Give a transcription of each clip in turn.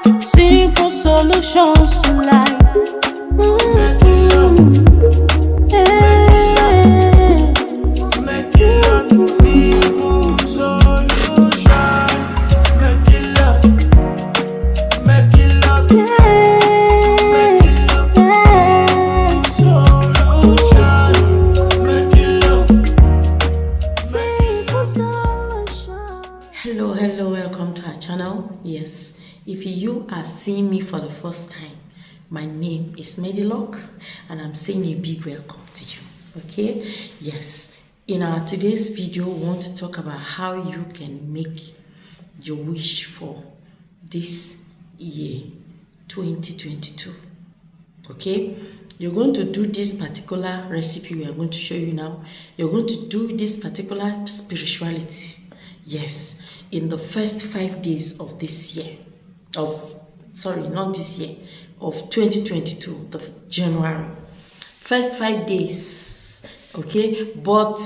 Simple solutions to life. Make it love, simple solution. Make it love, make it love, make it love, simple solution. Make it love, Simple solution. Hello, welcome to our channel. Yes, if you are seeing me for the first time, my name is Medilock and I'm saying a big welcome to you. Okay, yes, in our today's video we want to talk about how you can make your wish for this year 2022. Okay, you're going to do this particular recipe we are going to show you now. You're going to do this particular spirituality, yes, in the first 5 days of this year, of 2022, the January. First 5 days, okay? But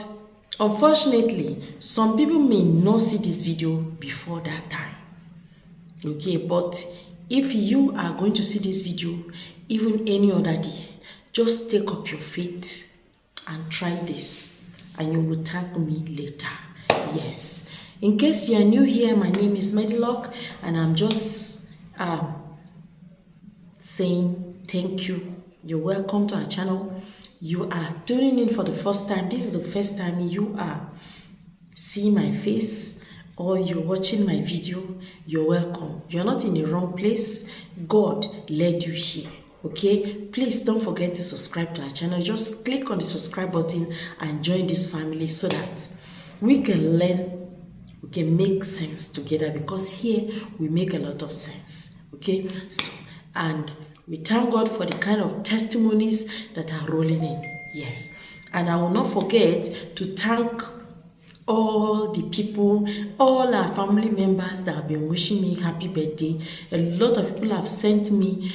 unfortunately, some people may not see this video before that time, okay? But if you are going to see this video even any other day, just take up your faith and try this, and you will thank me later. Yes. In case you are new here, my name is Medilock, and I'm just saying thank you. You're welcome to our channel. You are tuning in for the first time. This is the first time you are seeing my face or you're watching my video. You're welcome. You're not in the wrong place. God led you here. Okay, please don't forget to subscribe to our channel. Just click on the subscribe button and join this family so that we can learn, we can make sense together, because here we make a lot of sense. Okay, so, and we thank God for the kind of testimonies that are rolling in. Yes, and I will not forget to thank all the people, all our family members that have been wishing me happy birthday. A lot of people have sent me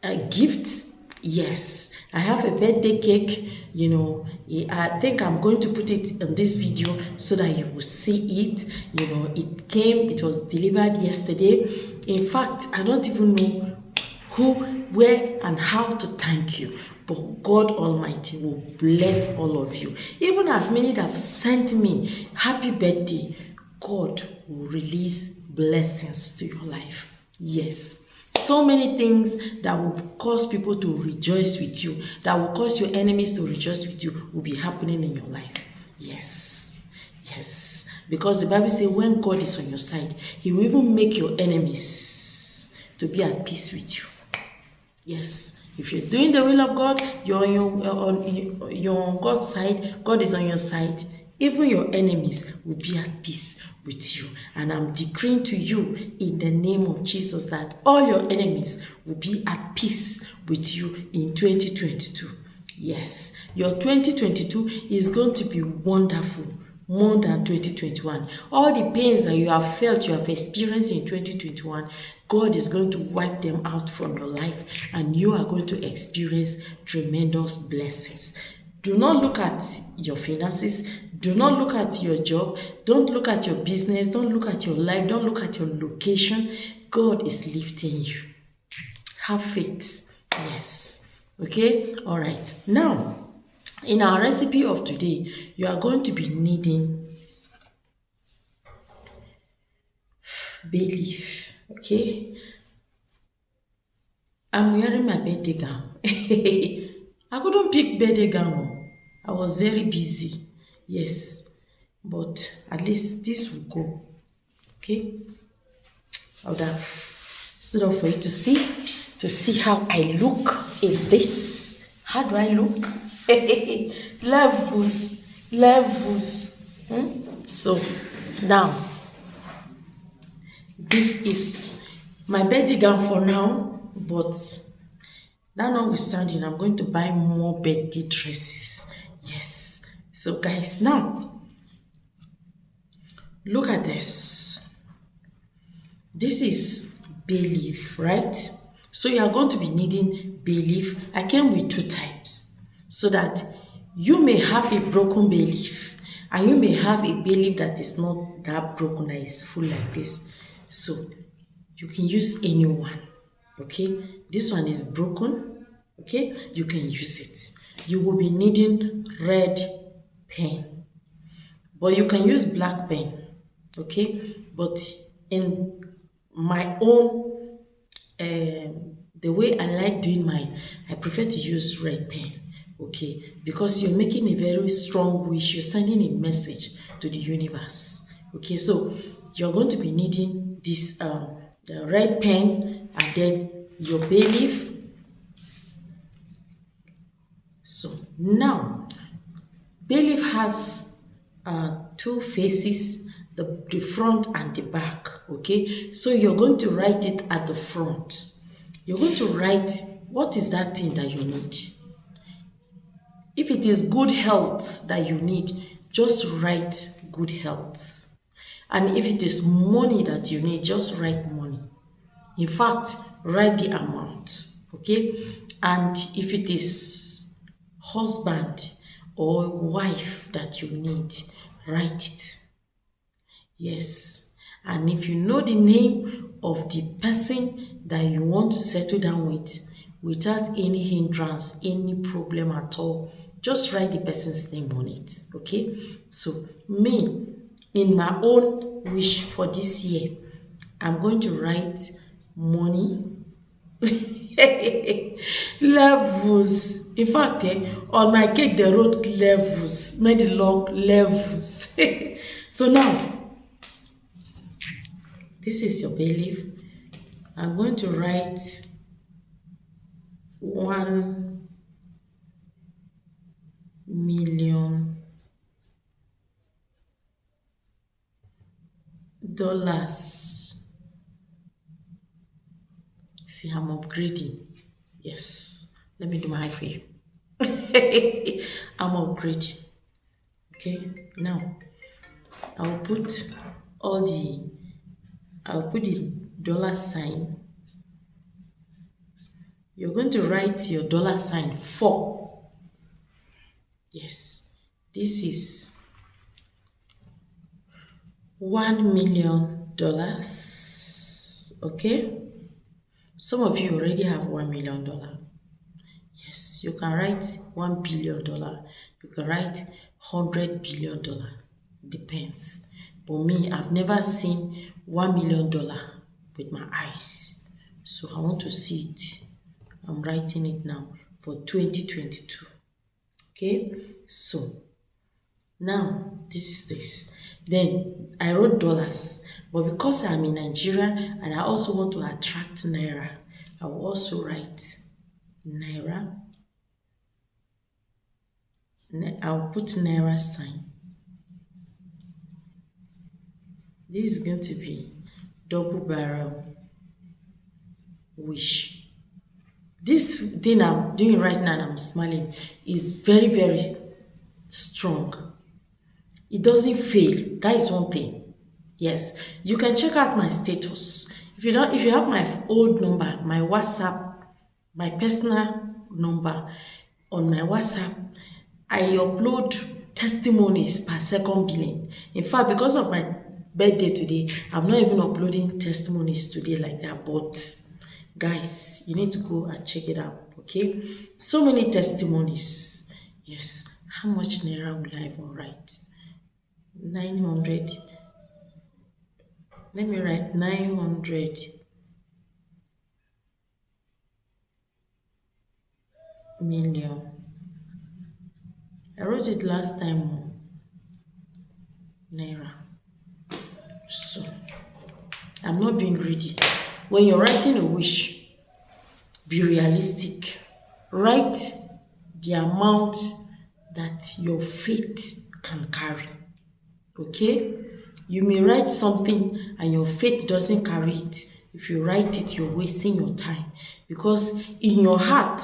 a gift. Yes, I have a birthday cake. You know, I think I'm going to put it in this video so that you will see it. You know, it was delivered yesterday. In fact, I don't even know who, where, and how to thank you. But God Almighty will bless all of you. Even as many that have sent me happy birthday, God will release blessings to your life. Yes. So many things that will cause people to rejoice with you, that will cause your enemies to rejoice with you, will be happening in your life. Yes. Yes. Because the Bible says when God is on your side, He will even make your enemies to be at peace with you. Yes. If you're doing the will of God, you're on God's side, God is on your side. Even your enemies will be at peace with you. And I'm decreeing to you in the name of Jesus that all your enemies will be at peace with you in 2022. Yes, your 2022 is going to be wonderful, more than 2021. All the pains that you have felt, you have experienced in 2021, God is going to wipe them out from your life, and you are going to experience tremendous blessings. Do not look at your finances. Do not look at your job. Don't look at your business. Don't look at your life. Don't look at your location. God is lifting you. Have faith. Yes. Okay? All right. Now, in our recipe of today, you are going to be needing bay leaf. Okay? I'm wearing my birthday gown. I couldn't pick birthday gown. I was very busy. Yes. But at least this will go. Okay? I would have stood up for you to see how I look in this. How do I look? Levels. So now, this is my birthday gown for now, but that notwithstanding, I'm going to buy more birthday dresses. Yes. So guys, now look at this. This is bay leaf, right? So you are going to be needing bay leaf. I came with 2 types so that you may have a broken bay leaf and you may have a bay leaf that is not that broken, that is full like this. So You can use any one. Okay, this one is broken. Okay, you can use it. You will be needing red pen, but you can use black pen. Okay, but in my own the way I like doing mine, I prefer to use red pen. Okay, because you're making a very strong wish, you're sending a message to the universe. Okay, so you're going to be needing this the red pen and then your bay leaf. So now bay leaf has two faces, the front and the back. Okay, so you're going to write it at the front. You're going to write what is that thing that you need. If it is good health that you need, just write good health. And if it is money that you need, just write money. In fact, write the amount. Okay, and if it is husband or wife that you need, write it. Yes, and if you know the name of the person that you want to settle down with without any hindrance, any problem at all, just write the person's name on it. Okay, so me, in my own wish for this year, I'm going to write money. Levels. In fact, on my cake they wrote levels, made it long levels. So now, this is your bay leaf. I'm going to write $1 million. See, I'm upgrading. Yes, let me do my eye for you. I'm upgrading. Okay, now I'll put the dollar sign. You're going to write your dollar sign 4. Yes, this is $1 million. Okay, some of you already have $1 million. Yes, you can write $1 billion. You can write $100 billion. Depends. But me, I've never seen $1 million with my eyes, so I want to see it. I'm writing it now for 2022. Okay, so now this is this. Then I wrote dollars, but because I'm in Nigeria and I also want to attract naira, I will also write naira. I'll put naira sign. This is going to be double barrel wish. This thing I'm doing right now and I'm smiling is very, very strong. It doesn't fail. That is one thing. Yes, you can check out my status. If you have my old number, my WhatsApp, my personal number on my WhatsApp, I upload testimonies per second billing. In fact, because of my birthday today, I'm not even uploading testimonies today like that, but guys, you need to go and check it out. Okay, so many testimonies. Yes, how much naira will I even write? 900. Let me write 900 million. I wrote it last time. Naira. So I'm not being greedy. When you're writing a wish, be realistic. Write the amount that your faith can carry. Okay? You may write something and your faith doesn't carry it. If you write it, you're wasting your time, because in your heart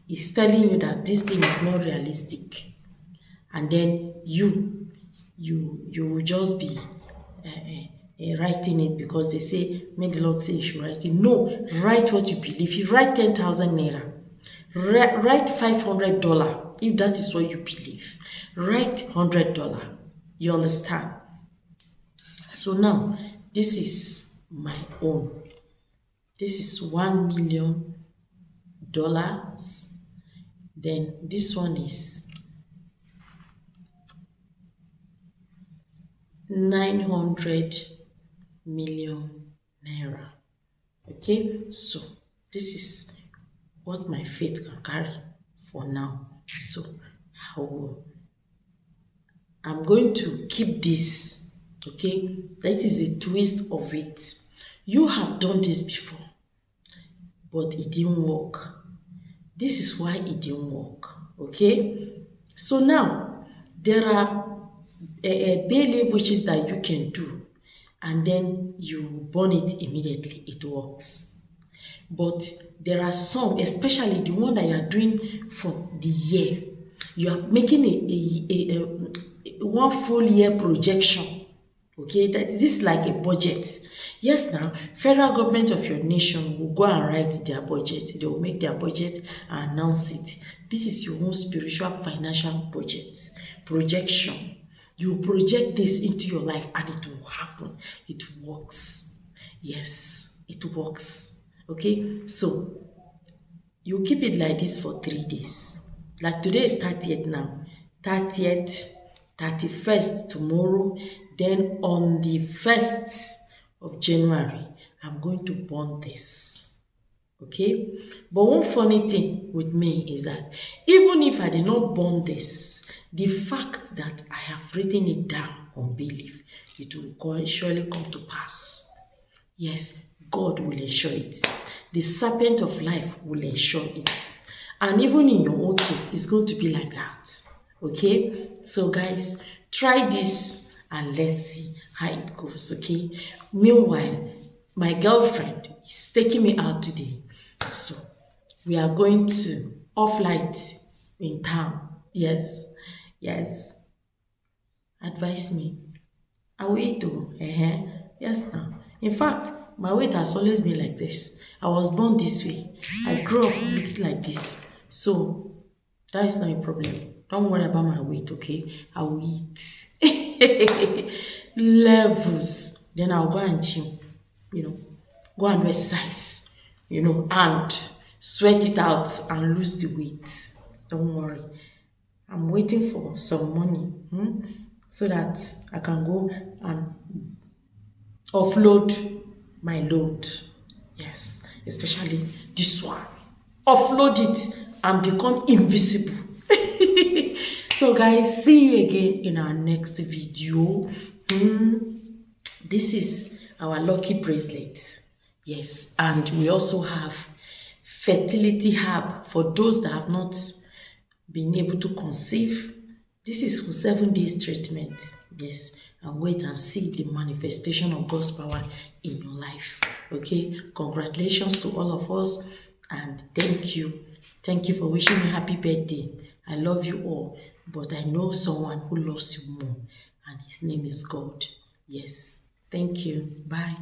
it's telling you that this thing is not realistic, and then you will just be writing it because they say, may the Lord say you should write it. No, write what you believe. If you write 10,000 naira, write $500 if that is what you believe. Write $100. You understand? So now this is my own. This is $1 million. Then this one is 900 million naira. Okay, so this is what my faith can carry for now. So I'm going to keep this. Okay, that is a twist of it. You have done this before, but it didn't work. This is why it didn't work. Okay, so now there are a bay leaf witches that you can do, and then you burn it immediately. It works. But there are some, especially the one that you are doing for the year. You are making a one full year projection. Okay, that this is like a budget. Yes, now federal government of your nation will go and write their budget. They will make their budget and announce it. This is your own spiritual financial budget projection. You project this into your life and it will happen. It works. Yes, it works. Okay, so you keep it like this for 3 days. Like today is 30th now. 30th, 31st tomorrow. Then on the 1st of January, I'm going to burn this. Okay? But one funny thing with me is that even if I did not burn this, the fact that I have written it down on bay leaf, it will surely come to pass. Yes, God will ensure it. The serpent of life will ensure it. And even in your own case, it's going to be like that. Okay? So guys, try this and let's see how it goes. Okay? Meanwhile, my girlfriend is taking me out today. So we are going to off-light in town. Yes. Yes. Advise me. I will eat too. Yes now. In fact, my weight has always been like this. I was born this way. I grew up looking like this. So that is not a problem. Don't worry about my weight, okay? I will eat. Levels. Then I'll go and gym. Go and exercise. And sweat it out and lose the weight. Don't worry. I'm waiting for some money so that I can go and offload my load. Yes, especially this one. Offload it and become invisible. So guys, see you again in our next video. This is our lucky bracelet. Yes, and we also have fertility herb for those that have not been able to conceive. This is for 7 days treatment. Yes, and wait and see the manifestation of God's power in your life. Okay, congratulations to all of us, and thank you for wishing me happy birthday. I love you all, but I know someone who loves you more, and his name is God. Yes, thank you. Bye.